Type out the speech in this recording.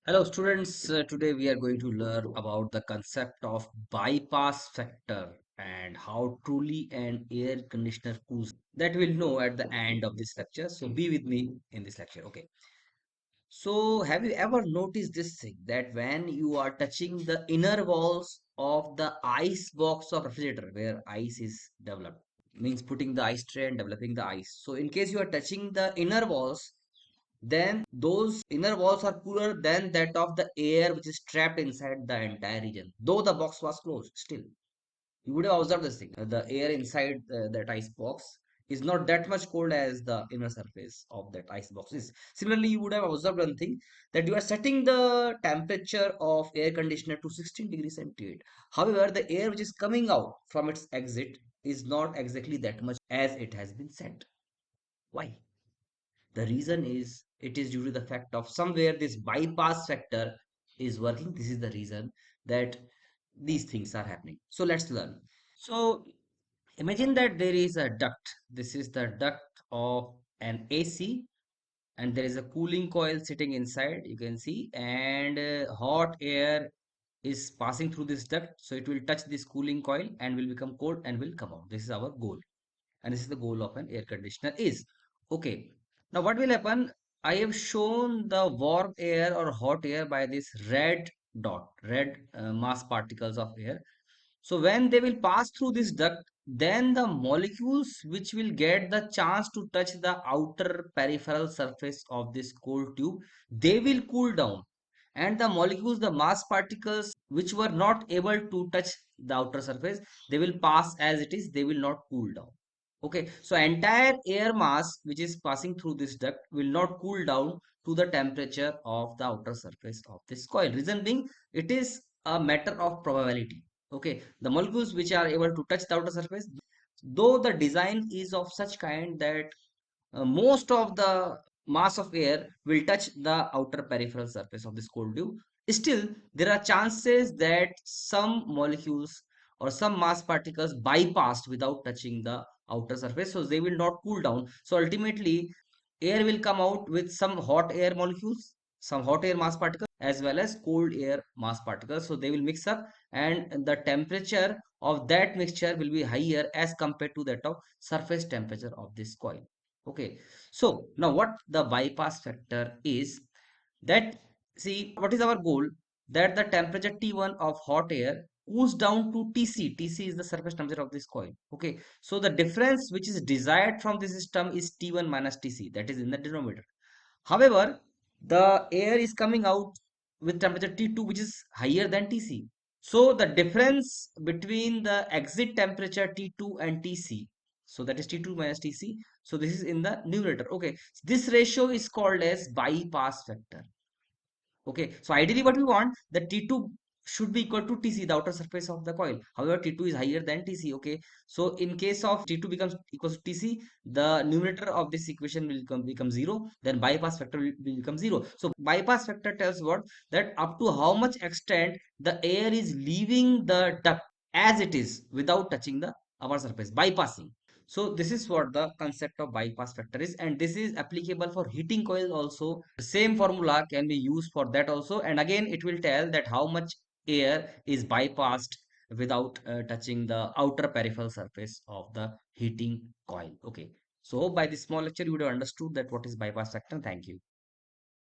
Hello students, today we are going to learn about the concept of bypass factor and how truly an air conditioner cools. That we'll know at the end of this lecture. So be with me in this lecture. Okay. So have you ever noticed this thing that when you are touching the inner walls of the ice box of refrigerator where ice is developed, means putting the ice tray and developing the ice. So in case you are touching the inner walls, then those inner walls are cooler than that of the air which is trapped inside the entire region, though the box was closed. Still, you would have observed this thing. The air inside that ice box is not that much cold as the inner surface of that ice box is. Similarly, you would have observed one thing, that you are setting the temperature of air conditioner to 16 degrees centigrade. However, the air which is coming out from its exit is not exactly that much as it has been set. Why? The reason is it is due to the fact of somewhere this bypass factor is working. This is the reason that these things are happening. So let's learn. So imagine that there is a duct. This is the duct of an AC, and there is a cooling coil sitting inside, you can see, and hot air is passing through this duct. So it will touch this cooling coil and will become cold and will come out. This is our goal, and this is the goal of an air conditioner is. Okay, now what will happen? I have shown the warm air or hot air by this red dot, red mass particles of air. So when they will pass through this duct, then the molecules which will get the chance to touch the outer peripheral surface of this cold tube, they will cool down, and the molecules, the mass particles which were not able to touch the outer surface, they will pass as it is, they will not cool down. Okay, so entire air mass which is passing through this duct will not cool down to the temperature of the outer surface of this coil. Reason being, it is a matter of probability. Okay, the molecules which are able to touch the outer surface, though the design is of such kind that most of the mass of air will touch the outer peripheral surface of this cold tube. Still, there are chances that some molecules or some mass particles bypassed without touching the outer surface, so they will not cool down. So ultimately, air will come out with some hot air molecules, some hot air mass particles, as well as cold air mass particles. So they will mix up, and the temperature of that mixture will be higher as compared to that of surface temperature of this coil. Okay, so now what the bypass factor is, that, see, what is our goal, that the temperature T1 of hot air cools down to Tc. Tc is the surface temperature of this coil. Okay, so the difference which is desired from the system is T1 minus Tc, that is in the denominator. However, the air is coming out with temperature T2 which is higher than Tc. So the difference between the exit temperature T2 and Tc, so that is T2 minus Tc. So this is in the numerator. Okay, this ratio is called as bypass factor. Okay, so ideally what we want, the T2 should be equal to Tc, the outer surface of the coil. However, T2 is higher than Tc. Okay, so in case of T2 becomes equals to Tc, the numerator of this equation will become 0, then bypass factor will become 0. So bypass factor tells what, that up to how much extent the air is leaving the duct as it is without touching the upper surface, bypassing. So this is what the concept of bypass factor is, and this is applicable for heating coil also. The same formula can be used for that also, and again it will tell that how much air is bypassed without touching the outer peripheral surface of the heating coil. Okay, so by this small lecture you would have understood that what is bypass factor. Thank you.